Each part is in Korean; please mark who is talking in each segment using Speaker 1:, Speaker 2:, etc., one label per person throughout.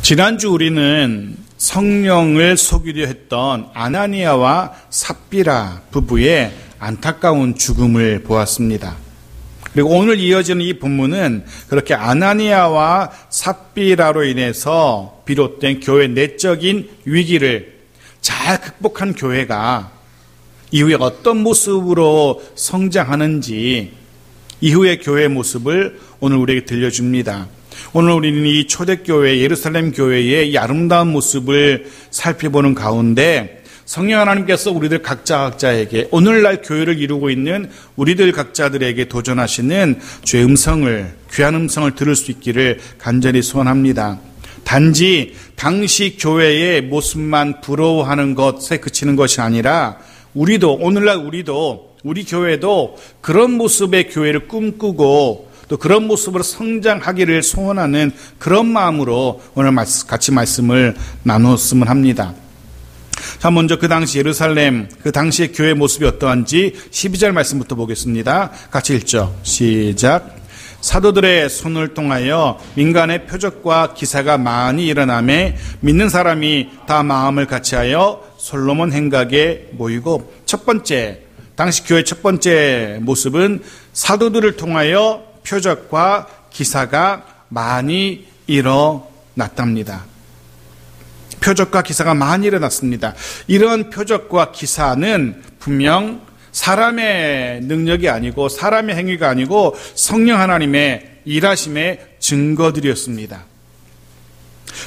Speaker 1: 지난주 우리는 성령을 속이려 했던 아나니아와 삽비라 부부의 안타까운 죽음을 보았습니다. 그리고 오늘 이어지는 이 본문은 그렇게 아나니아와 삽비라로 인해서 비롯된 교회 내적인 위기를 잘 극복한 교회가 이후에 어떤 모습으로 성장하는지 이후의 교회의 모습을 오늘 우리에게 들려줍니다. 오늘 우리는 이 초대교회 예루살렘 교회의 이 아름다운 모습을 살펴보는 가운데 성령 하나님께서 우리들 각자에게 오늘날 교회를 이루고 있는 우리들 각자들에게 도전하시는 주의 음성을, 귀한 음성을 들을 수 있기를 간절히 소원합니다. 단지 당시 교회의 모습만 부러워하는 것에 그치는 것이 아니라 오늘날 우리 교회도 그런 모습의 교회를 꿈꾸고 또 그런 모습으로 성장하기를 소원하는 그런 마음으로 오늘 같이 말씀을 나누었으면 합니다. 자, 먼저 그 당시 예루살렘, 그 당시의 교회 모습이 어떠한지 12절 말씀부터 보겠습니다. 같이 읽죠. 시작. 사도들의 손을 통하여 민간의 표적과 기사가 많이 일어나매 믿는 사람이 다 마음을 같이하여 솔로몬 행각에 모이고, 첫 번째, 당시 교회의 첫 번째 모습은 사도들을 통하여 표적과 기사가 많이 일어났답니다. 표적과 기사가 많이 일어났습니다. 이런 표적과 기사는 분명 사람의 능력이 아니고 사람의 행위가 아니고 성령 하나님의 일하심의 증거들이었습니다.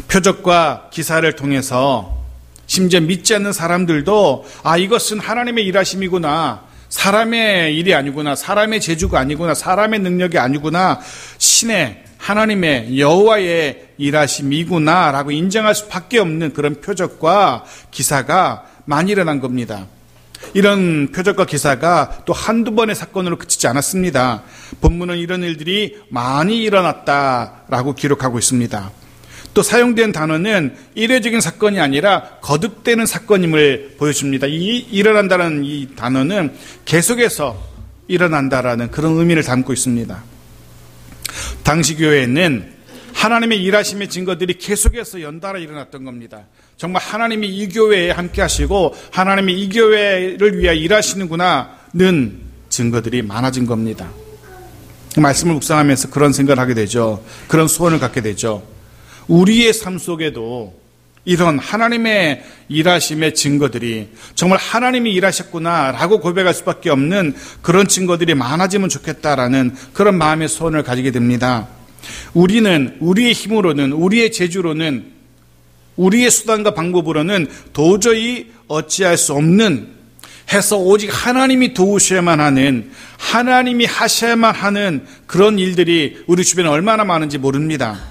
Speaker 1: 표적과 기사를 통해서 심지어 믿지 않는 사람들도 이것은 하나님의 일하심이구나, 사람의 일이 아니구나, 사람의 재주가 아니구나, 사람의 능력이 아니구나, 신의 하나님의 여호와의 일하심이구나 라고 인정할 수밖에 없는 그런 표적과 기사가 많이 일어난 겁니다. 이런 표적과 기사가 또 한두 번의 사건으로 그치지 않았습니다. 본문은 이런 일들이 많이 일어났다라고 기록하고 있습니다. 또 사용된 단어는 일회적인 사건이 아니라 거듭되는 사건임을 보여줍니다. 일어난다는 이 단어는 계속해서 일어난다라는 그런 의미를 담고 있습니다. 당시 교회에는 하나님의 일하심의 증거들이 계속해서 연달아 일어났던 겁니다. 정말 하나님이 이 교회에 함께 하시고 하나님이 이 교회를 위해 일하시는구나는 증거들이 많아진 겁니다. 말씀을 묵상하면서 그런 생각을 하게 되죠. 그런 소원을 갖게 되죠. 우리의 삶 속에도 이런 하나님의 일하심의 증거들이 정말 하나님이 일하셨구나라고 고백할 수밖에 없는 그런 증거들이 많아지면 좋겠다라는 그런 마음의 소원을 가지게 됩니다. 우리는 우리의 힘으로는, 우리의 재주로는, 우리의 수단과 방법으로는 도저히 어찌할 수 없는, 해서 오직 하나님이 도우셔야만 하는, 하나님이 하셔야만 하는 그런 일들이 우리 주변에 얼마나 많은지 모릅니다.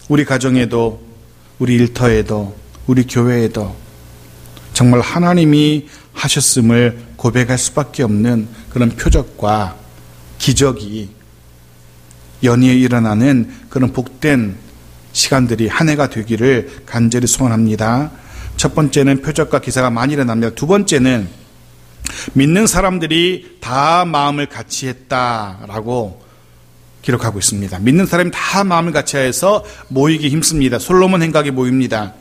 Speaker 1: 우리 가정에도, 우리 일터에도, 우리 교회에도 정말 하나님이 하셨음을 고백할 수밖에 없는 그런 표적과 기적이 연이어 일어나는 그런 복된 시간들이 한 해가 되기를 간절히 소원합니다. 첫 번째는 표적과 기사가 많이 일어납니다. 두 번째는 믿는 사람들이 다 마음을 같이 했다라고 기록하고 있습니다. 믿는 사람이 다 마음을 같이해서 모이기 힘씁니다. 솔로몬 행각에 모입니다.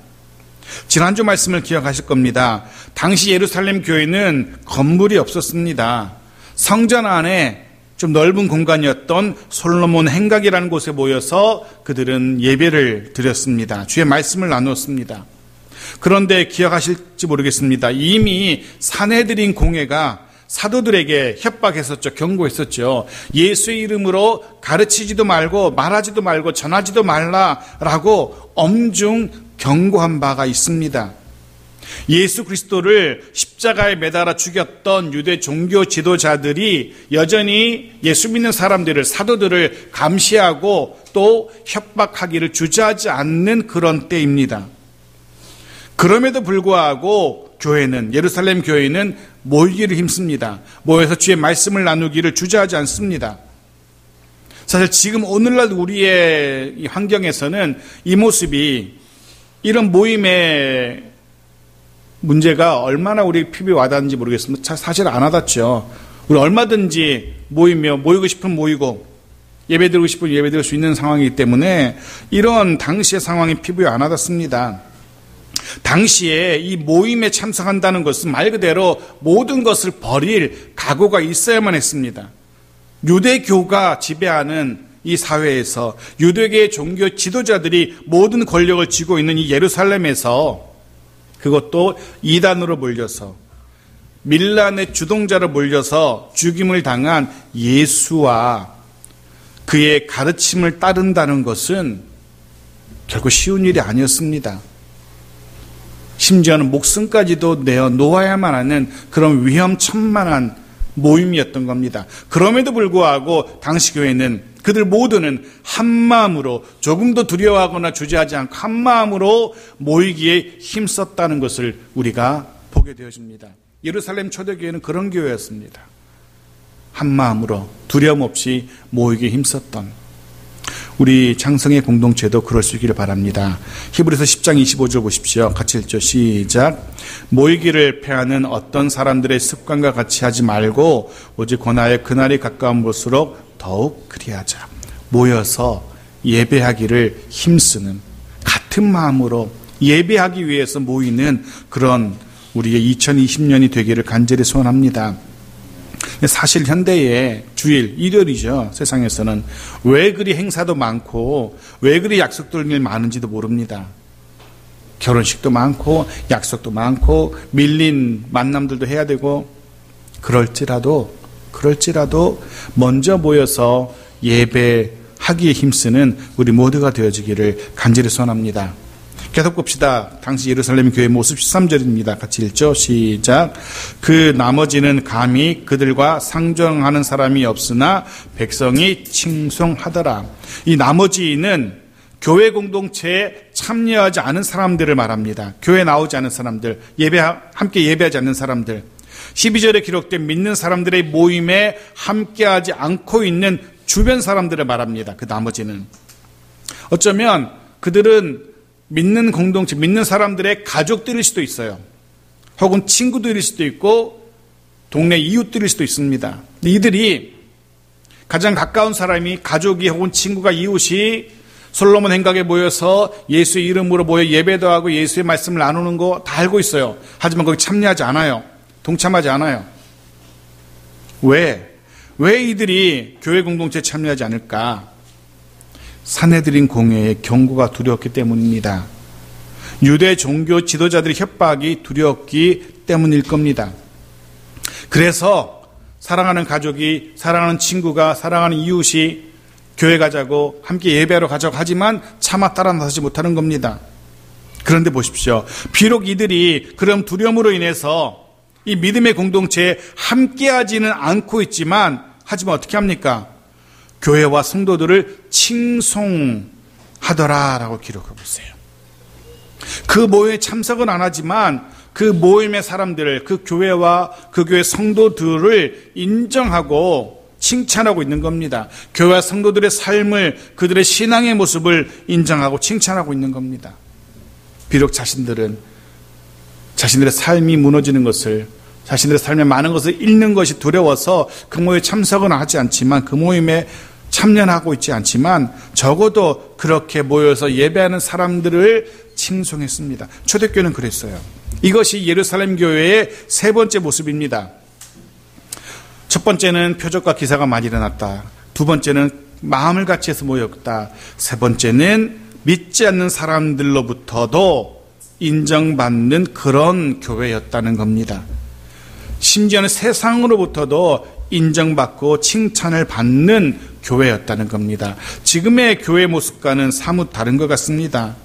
Speaker 1: 지난주 말씀을 기억하실 겁니다. 당시 예루살렘 교회는 건물이 없었습니다. 성전 안에 좀 넓은 공간이었던 솔로몬 행각이라는 곳에 모여서 그들은 예배를 드렸습니다. 주의 말씀을 나누었습니다. 그런데 기억하실지 모르겠습니다. 이미 사내들인 공회가 사도들에게 협박했었죠. 경고했었죠. 예수의 이름으로 가르치지도 말고 말하지도 말고 전하지도 말라라고 엄중 경고한 바가 있습니다. 예수 그리스도를 십자가에 매달아 죽였던 유대 종교 지도자들이 여전히 예수 믿는 사람들을, 사도들을 감시하고 또 협박하기를 주저하지 않는 그런 때입니다. 그럼에도 불구하고 교회는, 예루살렘 교회는 모이기를 힘씁니다. 모여서 주의 말씀을 나누기를 주저하지 않습니다. 사실 지금 오늘날 우리의 이 환경에서는 이 모습이, 이런 모임의 문제가 얼마나 우리 피부에 와닿는지 모르겠습니다. 사실 안 와닿죠. 우리 얼마든지 모이고 싶으면 모이고, 예배드리고 싶으면 예배드릴 수 있는 상황이기 때문에 이런 당시의 상황이 피부에 안 와닿습니다. 당시에 이 모임에 참석한다는 것은 말 그대로 모든 것을 버릴 각오가 있어야만 했습니다. 유대교가 지배하는 이 사회에서 유대교의 종교 지도자들이 모든 권력을 쥐고 있는 이 예루살렘에서, 그것도 이단으로 몰려서 밀란의 주동자로 몰려서 죽임을 당한 예수와 그의 가르침을 따른다는 것은 결코 쉬운 일이 아니었습니다. 심지어는 목숨까지도 내어 놓아야만 하는 그런 위험천만한 모임이었던 겁니다. 그럼에도 불구하고 당시 교회는, 그들 모두는 한마음으로, 조금도 두려워하거나 주저하지 않고 한마음으로 모이기에 힘썼다는 것을 우리가 보게 되어집니다. 예루살렘 초대교회는 그런 교회였습니다. 한마음으로 두려움 없이 모이기에 힘썼던, 우리 장성의 공동체도 그럴 수 있기를 바랍니다. 히브리서 10장 25절 보십시오. 같이 읽죠. 시작. 모이기를 패하는 어떤 사람들의 습관과 같이 하지 말고 오직 권하여 그날이 가까운 볼수록 더욱 그리하자. 모여서 예배하기를 힘쓰는, 같은 마음으로 예배하기 위해서 모이는 그런 우리의 2020년이 되기를 간절히 소원합니다. 사실 현대의 주일, 일요일이죠. 세상에서는 왜 그리 행사도 많고 왜 그리 약속들이 많은지도 모릅니다. 결혼식도 많고 약속도 많고 밀린 만남들도 해야 되고, 그럴지라도 먼저 모여서 예배하기에 힘쓰는 우리 모두가 되어지기를 간절히 소원합니다. 계속 봅시다. 당시 예루살렘 교회 모습 13절입니다. 같이 읽죠. 시작. 그 나머지는 감히 그들과 상종하는 사람이 없으나 백성이 칭송하더라. 이 나머지는 교회 공동체에 참여하지 않은 사람들을 말합니다. 교회에 나오지 않은 사람들, 함께 예배하지 않는 사람들. 12절에 기록된 믿는 사람들의 모임에 함께하지 않고 있는 주변 사람들을 말합니다. 그 나머지는. 어쩌면 그들은 믿는 공동체, 믿는 사람들의 가족들일 수도 있어요. 혹은 친구들일 수도 있고 동네 이웃들일 수도 있습니다. 이들이, 가장 가까운 사람이, 가족이 혹은 친구가, 이웃이 솔로몬 행각에 모여서 예수의 이름으로 모여 예배도 하고 예수의 말씀을 나누는 거 다 알고 있어요. 하지만 거기 참여하지 않아요. 동참하지 않아요. 왜 이들이 교회 공동체에 참여하지 않을까? 사내들인 공회의 경고가 두려웠기 때문입니다. 유대 종교 지도자들의 협박이 두려웠기 때문일 겁니다. 그래서 사랑하는 가족이, 사랑하는 친구가, 사랑하는 이웃이 교회 가자고, 함께 예배하러 가자고 하지만 차마 따라 나서지 못하는 겁니다. 그런데 보십시오. 비록 이들이 그런 두려움으로 인해서 이 믿음의 공동체에 함께하지는 않고 있지만, 하지만 어떻게 합니까? 교회와 성도들을 칭송하더라라고 기록하고 있어요. 그 모임에 참석은 안 하지만 그 모임의 사람들을, 그 교회와 그 교회 성도들을 인정하고 칭찬하고 있는 겁니다. 교회와 성도들의 삶을, 그들의 신앙의 모습을 인정하고 칭찬하고 있는 겁니다. 비록 자신들은 자신들의 삶이 무너지는 것을, 자신들의 삶에 많은 것을 잃는 것이 두려워서 그 모임에 참석은 하지 않지만, 그 모임에 참여하고 있지 않지만 적어도 그렇게 모여서 예배하는 사람들을 칭송했습니다. 초대교회는 그랬어요. 이것이 예루살렘 교회의 세 번째 모습입니다. 첫 번째는 표적과 기사가 많이 일어났다. 두 번째는 마음을 같이 해서 모였다. 세 번째는 믿지 않는 사람들로부터도 인정받는 그런 교회였다는 겁니다. 심지어는 세상으로부터도 인정받고 칭찬을 받는 교회였다는 겁니다. 지금의 교회 모습과는 사뭇 다른 것 같습니다.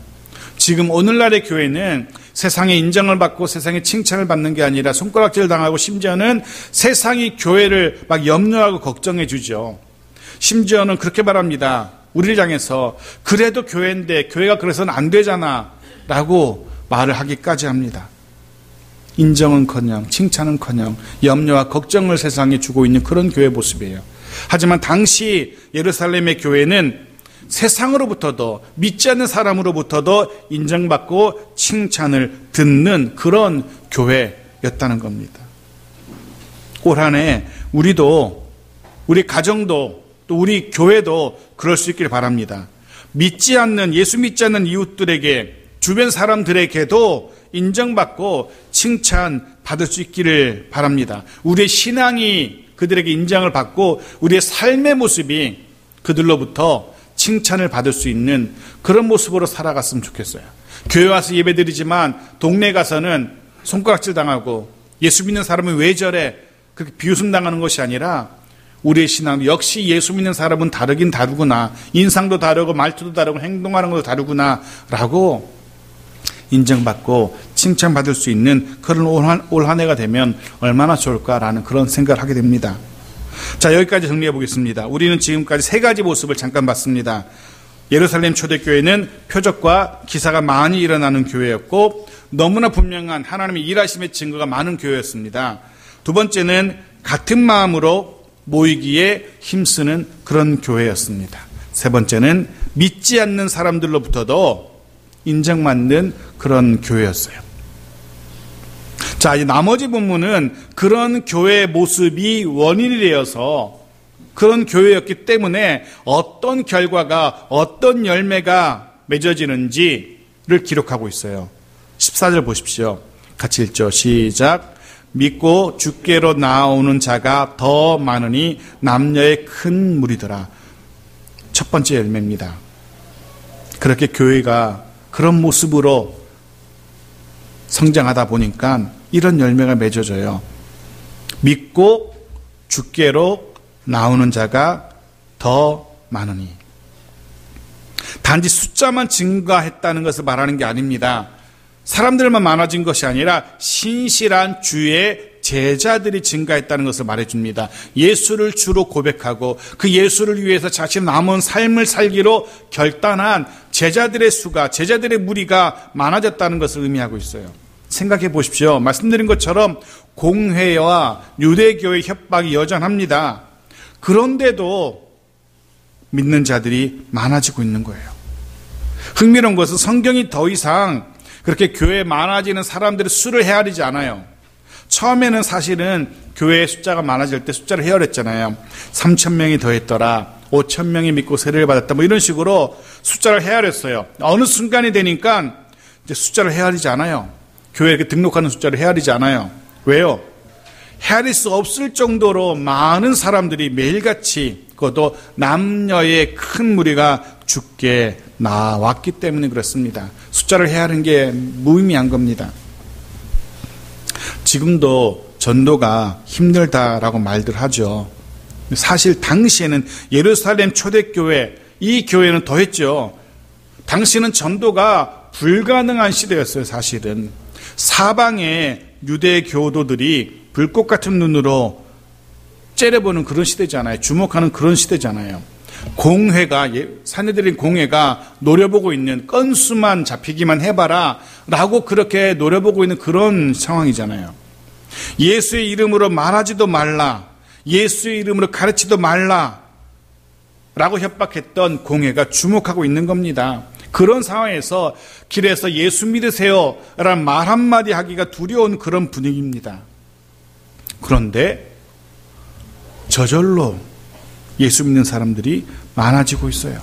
Speaker 1: 지금 오늘날의 교회는 세상의 인정을 받고 세상의 칭찬을 받는 게 아니라 손가락질 당하고, 심지어는 세상이 교회를 막 염려하고 걱정해 주죠. 심지어는 그렇게 말합니다. 우리를 향해서 그래도 교회인데 교회가 그래서는 안 되잖아 라고 말을 하기까지 합니다. 인정은커녕 칭찬은커녕 염려와 걱정을 세상에 주고 있는 그런 교회 모습이에요. 하지만 당시 예루살렘의 교회는 세상으로부터도, 믿지 않는 사람으로부터도 인정받고 칭찬을 듣는 그런 교회였다는 겁니다. 올 한 해 우리도, 우리 가정도, 또 우리 교회도 그럴 수 있길 바랍니다. 예수 믿지 않는 이웃들에게, 주변 사람들에게도 인정받고 칭찬받을 수 있기를 바랍니다. 우리의 신앙이 그들에게 인정을 받고 우리의 삶의 모습이 그들로부터 칭찬을 받을 수 있는 그런 모습으로 살아갔으면 좋겠어요. 교회 와서 예배드리지만 동네 가서는 손가락질 당하고 예수 믿는 사람은 왜 저래? 그렇게 비웃음당하는 것이 아니라 우리의 신앙, 역시 예수 믿는 사람은 다르긴 다르구나. 인상도 다르고 말투도 다르고 행동하는 것도 다르구나 라고 인정받고 칭찬받을 수 있는 그런 올 한 해가 되면 얼마나 좋을까라는 그런 생각을 하게 됩니다. 자, 여기까지 정리해 보겠습니다. 우리는 지금까지 세 가지 모습을 잠깐 봤습니다. 예루살렘 초대교회는 표적과 기사가 많이 일어나는 교회였고 너무나 분명한 하나님의 일하심의 증거가 많은 교회였습니다. 두 번째는 같은 마음으로 모이기에 힘쓰는 그런 교회였습니다. 세 번째는 믿지 않는 사람들로부터도 인정받는 그런 교회였어요. 자, 이 나머지 본문은 그런 교회의 모습이 원인이 되어서 그런 교회였기 때문에 어떤 결과가, 어떤 열매가 맺어지는지를 기록하고 있어요. 14절 보십시오. 같이 읽죠. 시작. 믿고 주께로 나오는 자가 더 많으니 남녀의 큰 무리더라. 첫 번째 열매입니다. 그렇게 교회가 그런 모습으로 성장하다 보니까 이런 열매가 맺어져요. 믿고 주께로 나오는 자가 더 많으니. 단지 숫자만 증가했다는 것을 말하는 게 아닙니다. 사람들만 많아진 것이 아니라 신실한 주의 제자들이 증가했다는 것을 말해줍니다. 예수를 주로 고백하고 그 예수를 위해서 자신 남은 삶을 살기로 결단한 제자들의 수가, 제자들의 무리가 많아졌다는 것을 의미하고 있어요. 생각해 보십시오. 말씀드린 것처럼 공회와 유대교의 협박이 여전합니다. 그런데도 믿는 자들이 많아지고 있는 거예요. 흥미로운 것은 성경이 더 이상 그렇게 교회에 많아지는 사람들의 수를 헤아리지 않아요. 처음에는 사실은 교회의 숫자가 많아질 때 숫자를 헤아렸잖아요. 3,000명이 더했더라, 5,000명이 믿고 세례를 받았다, 뭐 이런 식으로 숫자를 헤아렸어요. 어느 순간이 되니까 이제 숫자를 헤아리지 않아요. 교회에 이렇게 등록하는 숫자를 헤아리지 않아요. 왜요? 헤아릴 수 없을 정도로 많은 사람들이 매일같이, 그것도 남녀의 큰 무리가 주께 나왔기 때문에 그렇습니다. 숫자를 헤아리는 게 무의미한 겁니다. 지금도 전도가 힘들다라고 말들 하죠. 사실 당시에는 예루살렘 초대교회, 이 교회는 더했죠. 당시는 전도가 불가능한 시대였어요. 사실은 사방의 유대 교도들이 불꽃 같은 눈으로 째려보는 그런 시대잖아요. 주목하는 그런 시대잖아요. 공회가, 사내들인 공회가 노려보고 있는, 건수만 잡히기만 해봐라 라고 그렇게 노려보고 있는 그런 상황이잖아요. 예수의 이름으로 말하지도 말라, 예수의 이름으로 가르치도 말라 라고 협박했던 공회가 주목하고 있는 겁니다. 그런 상황에서 길에서 예수 믿으세요 라는 말 한마디 하기가 두려운 그런 분위기입니다. 그런데 저절로 예수 믿는 사람들이 많아지고 있어요.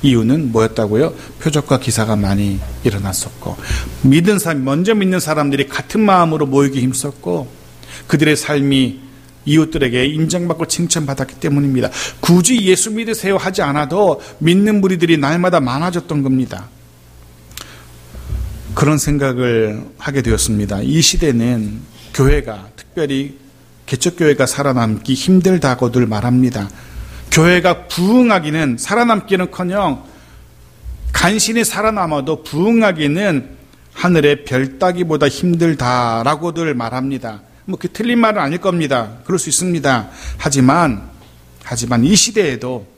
Speaker 1: 이유는 뭐였다고요? 표적과 기사가 많이 일어났었고, 먼저 믿는 사람들이 같은 마음으로 모이기 힘썼고, 그들의 삶이 이웃들에게 인정받고 칭찬받았기 때문입니다. 굳이 예수 믿으세요 하지 않아도 믿는 무리들이 날마다 많아졌던 겁니다. 그런 생각을 하게 되었습니다. 이 시대는 교회가, 특별히 개척교회가 살아남기 힘들다고들 말합니다. 교회가 부흥하기는, 살아남기는커녕 간신히 살아남아도 부흥하기는 하늘의 별 따기보다 힘들다라고들 말합니다. 뭐 그 틀린 말은 아닐 겁니다. 그럴 수 있습니다. 하지만 이 시대에도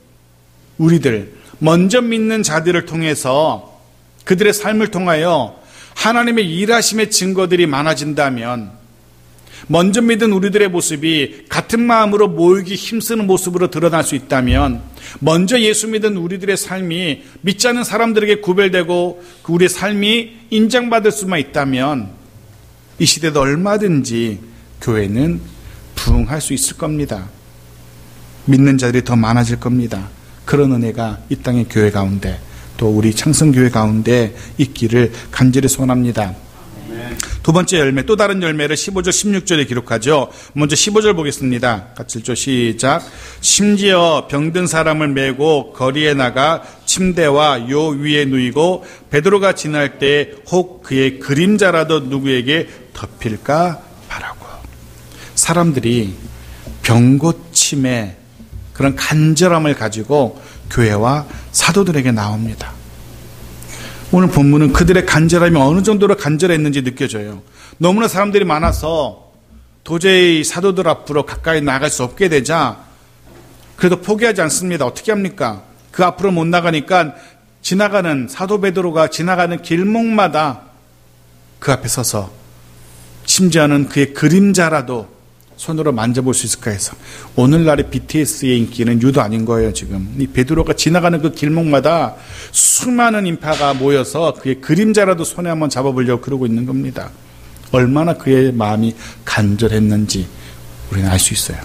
Speaker 1: 우리들, 먼저 믿는 자들을 통해서, 그들의 삶을 통하여 하나님의 일하심의 증거들이 많아진다면, 먼저 믿은 우리들의 모습이 같은 마음으로 모이기 힘쓰는 모습으로 드러날 수 있다면, 먼저 예수 믿은 우리들의 삶이 믿지 않는 사람들에게 구별되고 우리의 삶이 인정받을 수만 있다면, 이 시대도 얼마든지 교회는 부흥할 수 있을 겁니다. 믿는 자들이 더 많아질 겁니다. 그런 은혜가 이 땅의 교회 가운데 또 우리 창성교회 가운데 있기를 간절히 소원합니다. 두 번째 열매, 또 다른 열매를 15절 16절에 기록하죠. 먼저 15절 보겠습니다. 같이 읽죠. 시작. 심지어 병든 사람을 메고 거리에 나가 침대와 요 위에 누이고 베드로가 지날 때 혹 그의 그림자라도 누구에게 덮일까 바라고. 사람들이 병고침에 그런 간절함을 가지고 교회와 사도들에게 나옵니다. 오늘 본문은 그들의 간절함이 어느 정도로 간절했는지 느껴져요. 너무나 사람들이 많아서 도저히 사도들 앞으로 가까이 나갈 수 없게 되자 그래도 포기하지 않습니다. 어떻게 합니까? 그 앞으로 못 나가니까 지나가는 사도 베드로가 지나가는 길목마다 그 앞에 서서 심지어는 그의 그림자라도 손으로 만져볼 수 있을까 해서 오늘날의 BTS의 인기는 유도 아닌 거예요. 지금 이 베드로가 지나가는 그 길목마다 수많은 인파가 모여서 그의 그림자라도 손에 한번 잡아보려고 그러고 있는 겁니다. 얼마나 그의 마음이 간절했는지 우리는 알 수 있어요.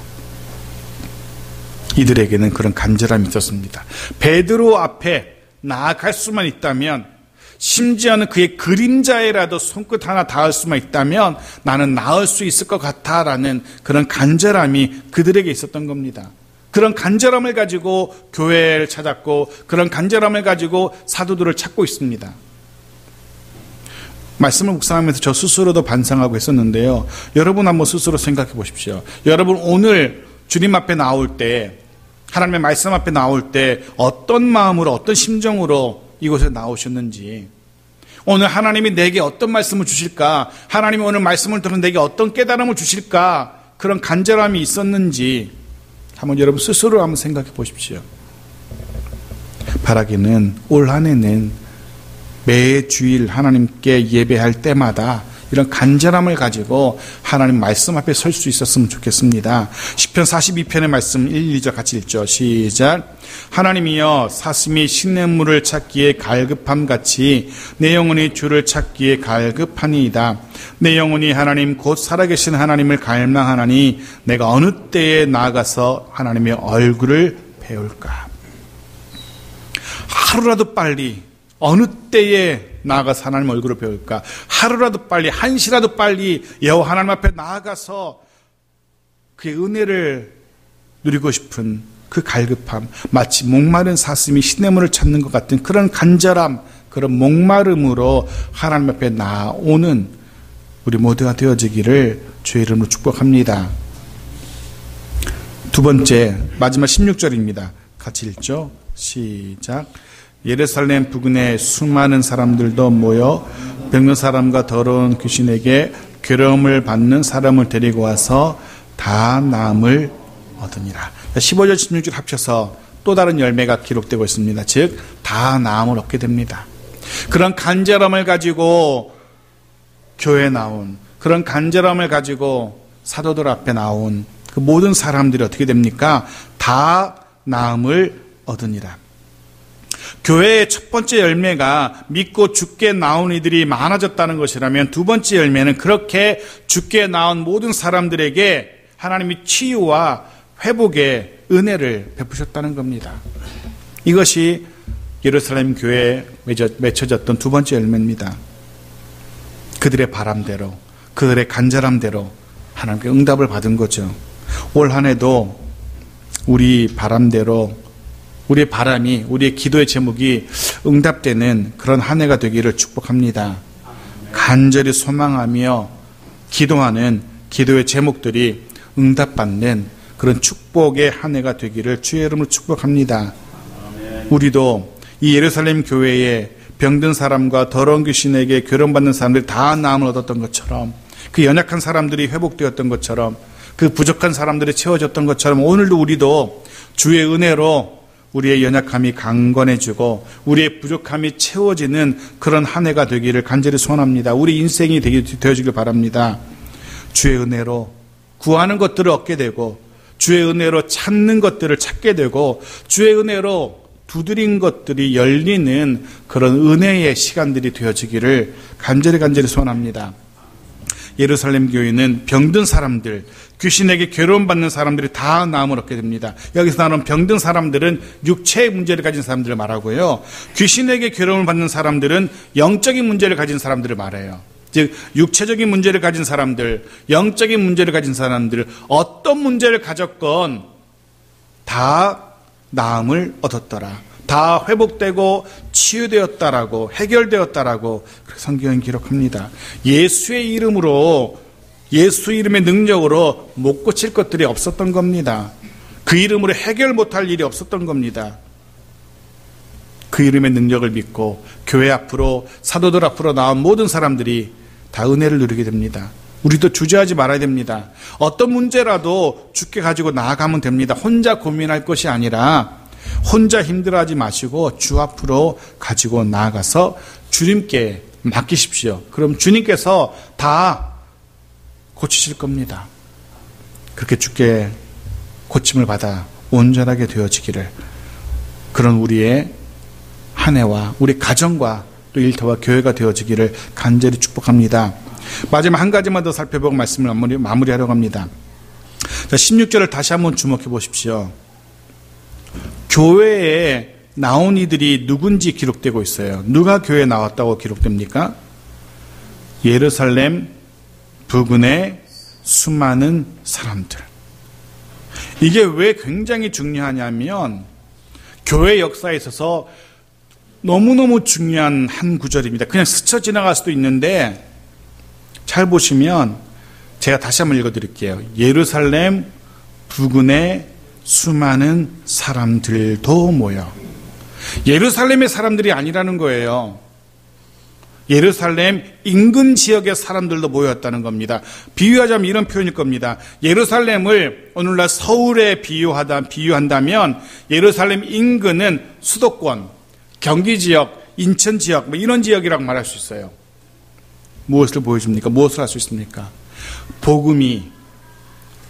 Speaker 1: 이들에게는 그런 간절함이 있었습니다. 베드로 앞에 나아갈 수만 있다면, 심지어는 그의 그림자에라도 손끝 하나 닿을 수만 있다면 나는 나을 수 있을 것 같아라는 그런 간절함이 그들에게 있었던 겁니다. 그런 간절함을 가지고 교회를 찾았고 그런 간절함을 가지고 사도들을 찾고 있습니다. 말씀을 묵상하면서 저 스스로도 반성하고 있었는데요. 여러분 한번 스스로 생각해 보십시오. 여러분 오늘 주님 앞에 나올 때, 하나님의 말씀 앞에 나올 때 어떤 마음으로 어떤 심정으로 이곳에 나오셨는지, 오늘 하나님이 내게 어떤 말씀을 주실까, 하나님이 오늘 말씀을 들은 내게 어떤 깨달음을 주실까, 그런 간절함이 있었는지 한번 여러분 스스로 한번 생각해 보십시오. 바라기는 올 한 해는 매 주일 하나님께 예배할 때마다 이런 간절함을 가지고 하나님 말씀 앞에 설 수 있었으면 좋겠습니다. 시편 42편의 말씀 1, 2절 같이 읽죠. 시작. 하나님이여 사슴이 시냇물을 찾기에 갈급함같이 내 영혼이 주를 찾기에 갈급하니이다. 내 영혼이 하나님 곧 살아계신 하나님을 갈망하나니 내가 어느 때에 나아가서 하나님의 얼굴을 배울까. 하루라도 빨리 어느 때에 나아가서 하나님 얼굴을 배울까. 하루라도 빨리, 한시라도 빨리 여호와 하나님 앞에 나아가서 그의 은혜를 누리고 싶은 그 갈급함, 마치 목마른 사슴이 시냇물을 찾는 것 같은 그런 간절함, 그런 목마름으로 하나님 앞에 나오는 우리 모두가 되어지기를 주의 이름으로 축복합니다. 두 번째, 마지막 16절입니다. 같이 읽죠. 시작. 예루살렘 부근에 수많은 사람들도 모여 병든 사람과 더러운 귀신에게 괴로움을 받는 사람을 데리고 와서 다 나음을 얻으니라. 15절 16절 합쳐서 또 다른 열매가 기록되고 있습니다. 즉 다 나음을 얻게 됩니다. 그런 간절함을 가지고 교회에 나온, 그런 간절함을 가지고 사도들 앞에 나온 그 모든 사람들이 어떻게 됩니까? 다 나음을 얻으니라. 교회의 첫 번째 열매가 믿고 죽게 나온 이들이 많아졌다는 것이라면, 두 번째 열매는 그렇게 죽게 나온 모든 사람들에게 하나님이 치유와 회복의 은혜를 베푸셨다는 겁니다. 이것이 예루살렘 교회에 맺혀졌던 두 번째 열매입니다. 그들의 바람대로, 그들의 간절함대로 하나님께 응답을 받은 거죠. 올 한 해도 우리 바람대로, 우리의 바람이, 우리의 기도의 제목이 응답되는 그런 한 해가 되기를 축복합니다. 간절히 소망하며 기도하는 기도의 제목들이 응답받는 그런 축복의 한 해가 되기를 주의 이름으로 축복합니다. 우리도 이 예루살렘 교회에 병든 사람과 더러운 귀신에게 괴로움받는 사람들이 다 나음을 얻었던 것처럼, 그 연약한 사람들이 회복되었던 것처럼, 그 부족한 사람들이 채워졌던 것처럼, 오늘도 우리도 주의 은혜로 우리의 연약함이 강건해지고 우리의 부족함이 채워지는 그런 한 해가 되기를 간절히 소원합니다. 우리 인생이 되어지길 바랍니다. 주의 은혜로 구하는 것들을 얻게 되고, 주의 은혜로 찾는 것들을 찾게 되고, 주의 은혜로 두드린 것들이 열리는 그런 은혜의 시간들이 되어지기를 간절히 소원합니다. 예루살렘 교회는 병든 사람들, 귀신에게 괴로움받는 사람들이 다 나음을 얻게 됩니다. 여기서 나오는 병든 사람들은 육체의 문제를 가진 사람들을 말하고요. 귀신에게 괴로움을 받는 사람들은 영적인 문제를 가진 사람들을 말해요. 즉 육체적인 문제를 가진 사람들, 영적인 문제를 가진 사람들, 어떤 문제를 가졌건 다 나음을 얻었더라. 다 회복되고 치유되었다라고, 해결되었다라고 성경은 기록합니다. 예수의 이름으로, 예수 이름의 능력으로 못 고칠 것들이 없었던 겁니다. 그 이름으로 해결 못할 일이 없었던 겁니다. 그 이름의 능력을 믿고 교회 앞으로, 사도들 앞으로 나온 모든 사람들이 다 은혜를 누리게 됩니다. 우리도 주저하지 말아야 됩니다. 어떤 문제라도 주께 가지고 나아가면 됩니다. 혼자 고민할 것이 아니라 혼자 힘들어하지 마시고 주 앞으로 가지고 나아가서 주님께 맡기십시오. 그럼 주님께서 다 고치실 겁니다. 그렇게 주께 고침을 받아 온전하게 되어지기를, 그런 우리의 한 해와 우리 가정과 또 일터와 교회가 되어지기를 간절히 축복합니다. 마지막 한 가지만 더 살펴보고 말씀을 마무리하려고 합니다. 자, 16절을 다시 한번 주목해 보십시오. 교회에 나온 이들이 누군지 기록되고 있어요. 누가 교회에 나왔다고 기록됩니까? 예루살렘 부근의 수많은 사람들. 이게 왜 굉장히 중요하냐면 교회 역사에 있어서 너무너무 중요한 한 구절입니다. 그냥 스쳐 지나갈 수도 있는데 잘 보시면 제가 다시 한번 읽어드릴게요. 예루살렘 부근의 수많은 사람들도 모여. 예루살렘의 사람들이 아니라는 거예요. 예루살렘 인근 지역의 사람들도 모였다는 겁니다. 비유하자면 이런 표현일 겁니다. 예루살렘을 오늘날 서울에 비유한다면 예루살렘 인근은 수도권, 경기 지역, 인천 지역, 이런 지역이라고 말할 수 있어요. 무엇을 보여줍니까? 무엇을 할 수 있습니까? 복음이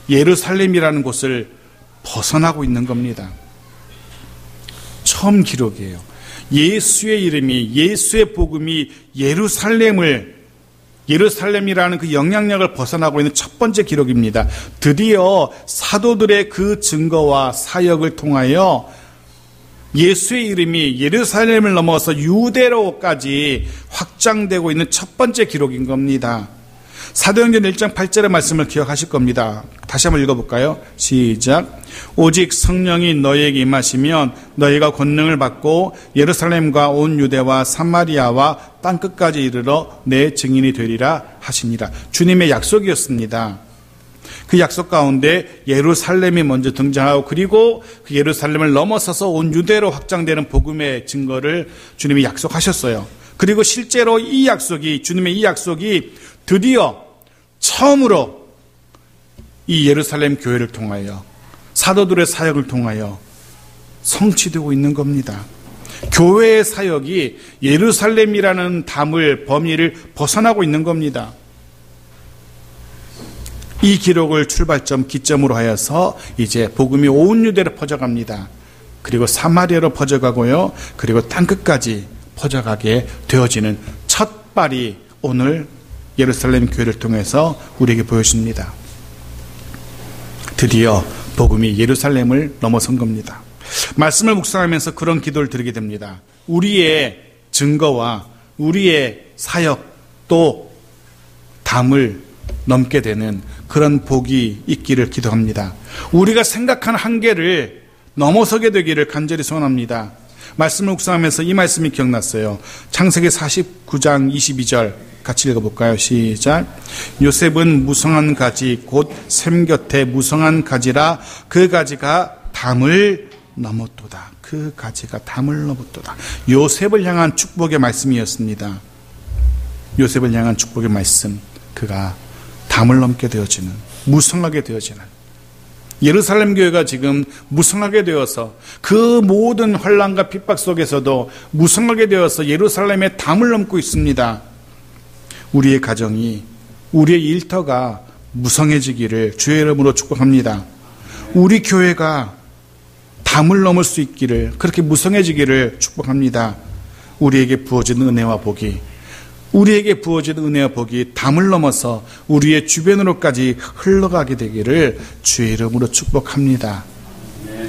Speaker 1: 예루살렘이라는 곳을 벗어나고 있는 겁니다. 처음 기록이에요. 예수의 이름이, 예수의 복음이 예루살렘이라는 그 영향력을 벗어나고 있는 첫 번째 기록입니다. 드디어 사도들의 그 증거와 사역을 통하여 예수의 이름이 예루살렘을 넘어서 유대로까지 확장되고 있는 첫 번째 기록인 겁니다. 사도행전 1장 8절의 말씀을 기억하실 겁니다. 다시 한번 읽어볼까요? 시작. 오직 성령이 너희에게 임하시면 너희가 권능을 받고 예루살렘과 온 유대와 사마리아와 땅끝까지 이르러 내 증인이 되리라 하시니라. 주님의 약속이었습니다. 그 약속 가운데 예루살렘이 먼저 등장하고, 그리고 그 예루살렘을 넘어서서 온 유대로 확장되는 복음의 증거를 주님이 약속하셨어요. 그리고 실제로 주님의 이 약속이 드디어 처음으로 이 예루살렘 교회를 통하여, 사도들의 사역을 통하여 성취되고 있는 겁니다. 교회의 사역이 예루살렘이라는 범위를 벗어나고 있는 겁니다. 이 기록을 기점으로 하여서 이제 복음이 온 유대로 퍼져갑니다. 그리고 사마리아로 퍼져가고요. 그리고 땅끝까지 퍼져가게 되어지는 첫 발이 오늘 예루살렘 교회를 통해서 우리에게 보여줍니다. 드디어 복음이 예루살렘을 넘어선 겁니다. 말씀을 묵상하면서 그런 기도를 드리게 됩니다. 우리의 증거와 우리의 사역 또 담을 넘게 되는 그런 복이 있기를 기도합니다. 우리가 생각한 한계를 넘어서게 되기를 간절히 소원합니다. 말씀을 묵상하면서 이 말씀이 기억났어요. 창세기 49장 22절 같이 읽어볼까요? 시작. 요셉은 무성한 가지 곧 샘 곁에 무성한 가지라 그 가지가 담을 넘었도다. 그 가지가 담을 넘었도다. 요셉을 향한 축복의 말씀이었습니다. 요셉을 향한 축복의 말씀. 그가 담을 넘게 되어지는, 무성하게 되어지는 예루살렘 교회가 지금 무성하게 되어서 그 모든 환난과 핍박 속에서도 무성하게 되어서 예루살렘의 담을 넘고 있습니다. 우리의 가정이, 우리의 일터가 무성해지기를 주의 이름으로 축복합니다. 우리 교회가 담을 넘을 수 있기를, 그렇게 무성해지기를 축복합니다. 우리에게 부어진 은혜와 복이 우리에게 부어진 은혜와 복이 담을 넘어서 우리의 주변으로까지 흘러가게 되기를 주의 이름으로 축복합니다.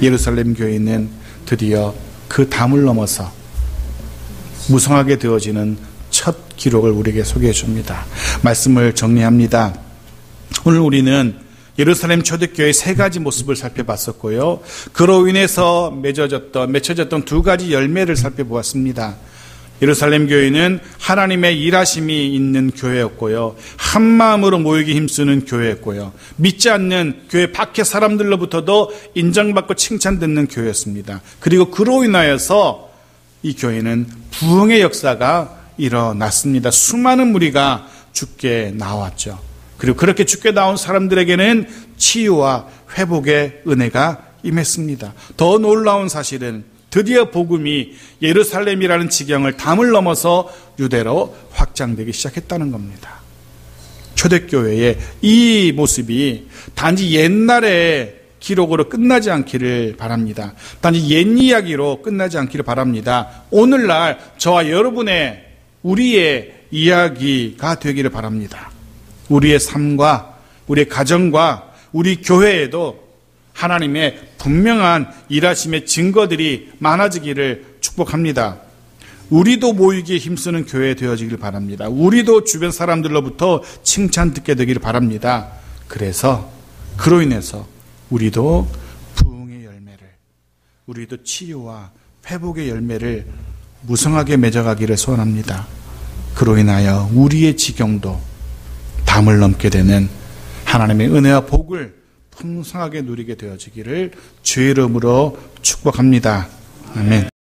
Speaker 1: 예루살렘 교회는 드디어 그 담을 넘어서 무성하게 되어지는 첫 기록을 우리에게 소개해 줍니다. 말씀을 정리합니다. 오늘 우리는 예루살렘 초대교회의 세 가지 모습을 살펴봤었고요. 그로 인해서 맺혀졌던 두 가지 열매를 살펴보았습니다. 예루살렘 교회는 하나님의 일하심이 있는 교회였고요. 한 마음으로 모이기 힘쓰는 교회였고요. 믿지 않는 교회 밖의 사람들로부터도 인정받고 칭찬듣는 교회였습니다. 그리고 그로 인하여서 이 교회는 부흥의 역사가 일어났습니다. 수많은 무리가 죽게 나왔죠. 그리고 그렇게 죽게 나온 사람들에게는 치유와 회복의 은혜가 임했습니다. 더 놀라운 사실은 드디어 복음이 예루살렘이라는 지경을 담을 넘어서 유대로 확장되기 시작했다는 겁니다. 초대교회의 이 모습이 단지 옛날의 기록으로 끝나지 않기를 바랍니다. 단지 옛 이야기로 끝나지 않기를 바랍니다. 오늘날 저와 여러분의 우리의 이야기가 되기를 바랍니다. 우리의 삶과 우리의 가정과 우리 교회에도 하나님의 분명한 일하심의 증거들이 많아지기를 축복합니다. 우리도 모이기에 힘쓰는 교회 되어지길 바랍니다. 우리도 주변 사람들로부터 칭찬 듣게 되기를 바랍니다. 그로 인해서 우리도 부흥의 열매를, 우리도 치유와 회복의 열매를 무성하게 맺어가기를 소원합니다. 그로 인하여 우리의 지경도 담을 넘게 되는 하나님의 은혜와 복을 풍성하게 누리게 되어지기를 주의 이름으로 축복합니다. 아멘.